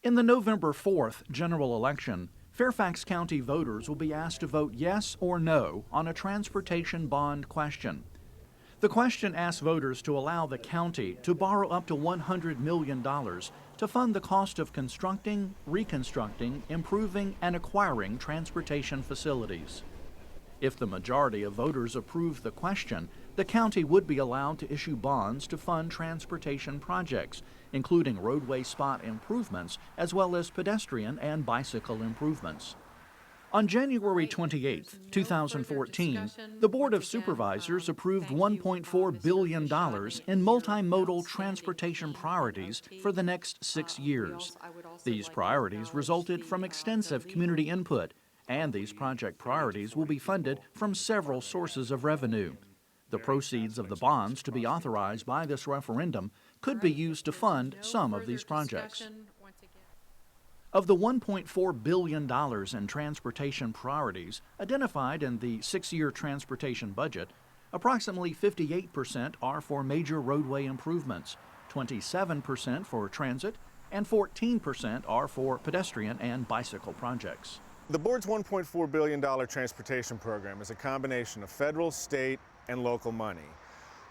In the November 4th general election, Fairfax County voters will be asked to vote yes or no on a transportation bond question. The question asks voters to allow the county to borrow up to $100 million to fund the cost of constructing, reconstructing, improving, and acquiring transportation facilities. If the majority of voters approve the question, the county would be allowed to issue bonds to fund transportation projects, including roadway spot improvements as well as pedestrian and bicycle improvements. On January 28, 2014, the Board of Supervisors approved $1.4 billion in multimodal transportation priorities for the next 6 years. These priorities resulted from extensive community input, and these project priorities will be funded from several sources of revenue. The proceeds of the bonds to be authorized by this referendum could be used to fund some of these projects. Of the $1.4 billion in transportation priorities identified in the 6-year transportation budget, approximately 58% are for major roadway improvements, 27% for transit, and 14% are for pedestrian and bicycle projects. The board's $1.4 billion transportation program is a combination of federal, state, and local money.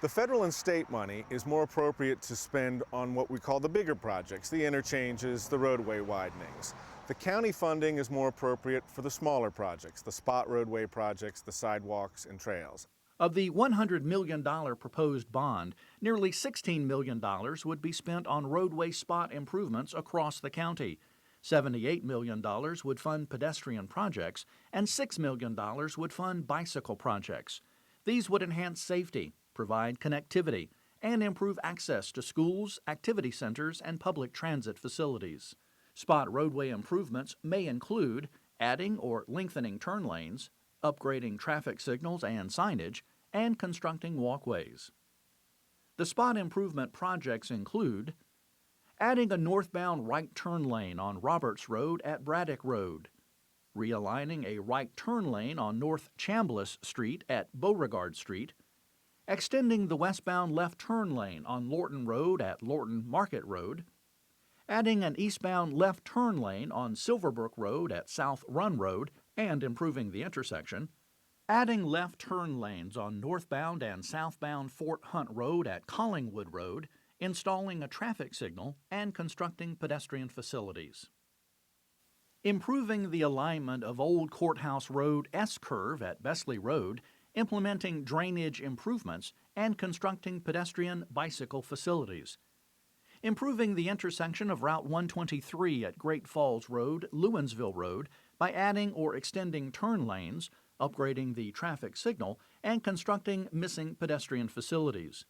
The federal and state money is more appropriate to spend on what we call the bigger projects, the interchanges, the roadway widenings. The county funding is more appropriate for the smaller projects, the spot roadway projects, the sidewalks and trails. Of the $100 million proposed bond, nearly $16 million would be spent on roadway spot improvements across the county. $78 million would fund pedestrian projects, and $6 million would fund bicycle projects. These would enhance safety, provide connectivity, and improve access to schools, activity centers, and public transit facilities. Spot roadway improvements may include adding or lengthening turn lanes, upgrading traffic signals and signage, and constructing walkways. The spot improvement projects include adding a northbound right turn lane on Roberts Road at Braddock Road, realigning a right turn lane on North Chambliss Street at Beauregard Street, extending the westbound left turn lane on Lorton Road at Lorton Market Road, adding an eastbound left turn lane on Silverbrook Road at South Run Road and improving the intersection, adding left turn lanes on northbound and southbound Fort Hunt Road at Collingwood Road, installing a traffic signal, and constructing pedestrian facilities. Improving the alignment of Old Courthouse Road S-curve at Besley Road, implementing drainage improvements, and constructing pedestrian bicycle facilities. Improving the intersection of Route 123 at Great Falls Road, Lewinsville Road by adding or extending turn lanes, upgrading the traffic signal, and constructing missing pedestrian facilities.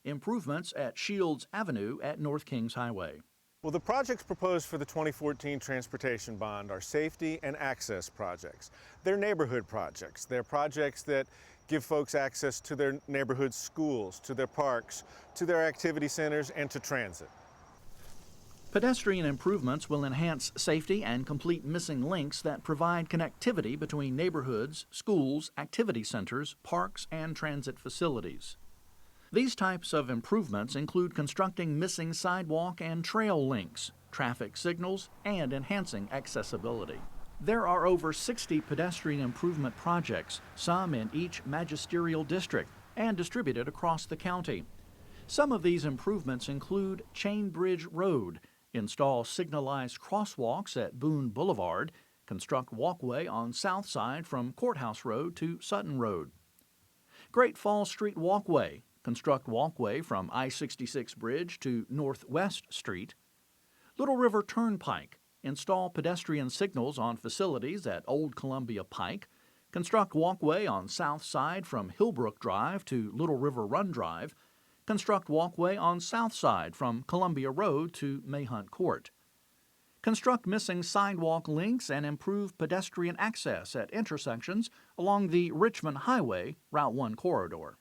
Improvements at Shields Avenue at North Kings Highway. Well, the projects proposed for the 2014 transportation bond are safety and access projects. They're neighborhood projects. They're projects that give folks access to their neighborhood schools, to their parks, to their activity centers, and to transit. Pedestrian improvements will enhance safety and complete missing links that provide connectivity between neighborhoods, schools, activity centers, parks, and transit facilities. These types of improvements include constructing missing sidewalk and trail links, traffic signals, and enhancing accessibility. There are over 60 pedestrian improvement projects, some in each magisterial district, and distributed across the county. Some of these improvements include Chain Bridge Road, install signalized crosswalks at Boone Boulevard, construct walkway on South Side from Courthouse Road to Sutton Road. Great Falls Street Walkway, construct walkway from I-66 Bridge to Northwest Street. Little River Turnpike, install pedestrian signals on facilities at Old Columbia Pike, construct walkway on South Side from Hillbrook Drive to Little River Run Drive, construct walkway on South Side from Columbia Road to Mayhunt Court. Construct missing sidewalk links and improve pedestrian access at intersections along the Richmond Highway Route 1 corridor.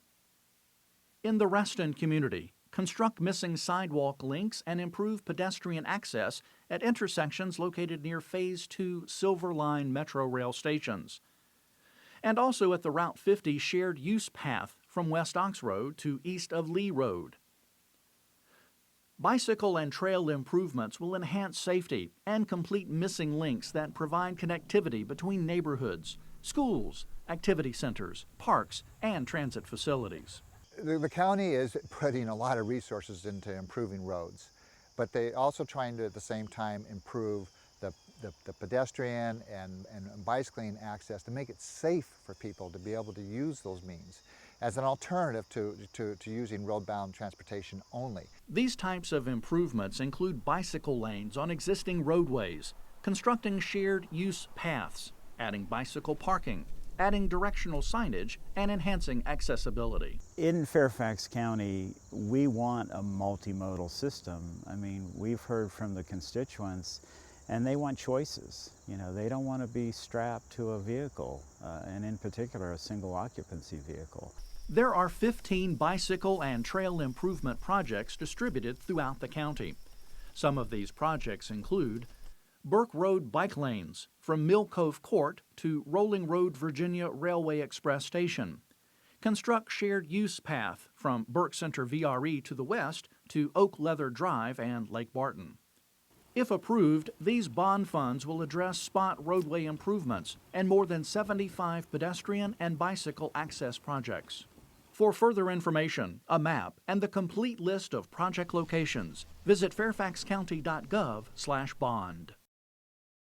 In the Reston community, construct missing sidewalk links and improve pedestrian access at intersections located near Phase 2 Silver Line Metro Rail stations, and also at the Route 50 shared use path from West Ox Road to east of Lee Road. Bicycle and trail improvements will enhance safety and complete missing links that provide connectivity between neighborhoods, schools, activity centers, parks, and transit facilities. The county is putting a lot of resources into improving roads, but they also trying to at the same time improve the pedestrian and bicycling access to make it safe for people to be able to use those means as an alternative to using road-bound transportation only. These types of improvements include bicycle lanes on existing roadways, constructing shared use paths, adding bicycle parking, adding directional signage, and enhancing accessibility. In Fairfax County, we want a multimodal system. I mean, we've heard from the constituents, and they want choices. You know, they don't want to be strapped to a vehicle, and in particular, a single occupancy vehicle. There are 15 bicycle and trail improvement projects distributed throughout the county. Some of these projects include Burke Road bike lanes from Mill Cove Court to Rolling Road Virginia Railway Express Station. Construct shared use path from Burke Center VRE to the west to Oak Leather Drive and Lake Barton. If approved, these bond funds will address spot roadway improvements and more than 75 pedestrian and bicycle access projects. For further information, a map, and the complete list of project locations, visit fairfaxcounty.gov/bond.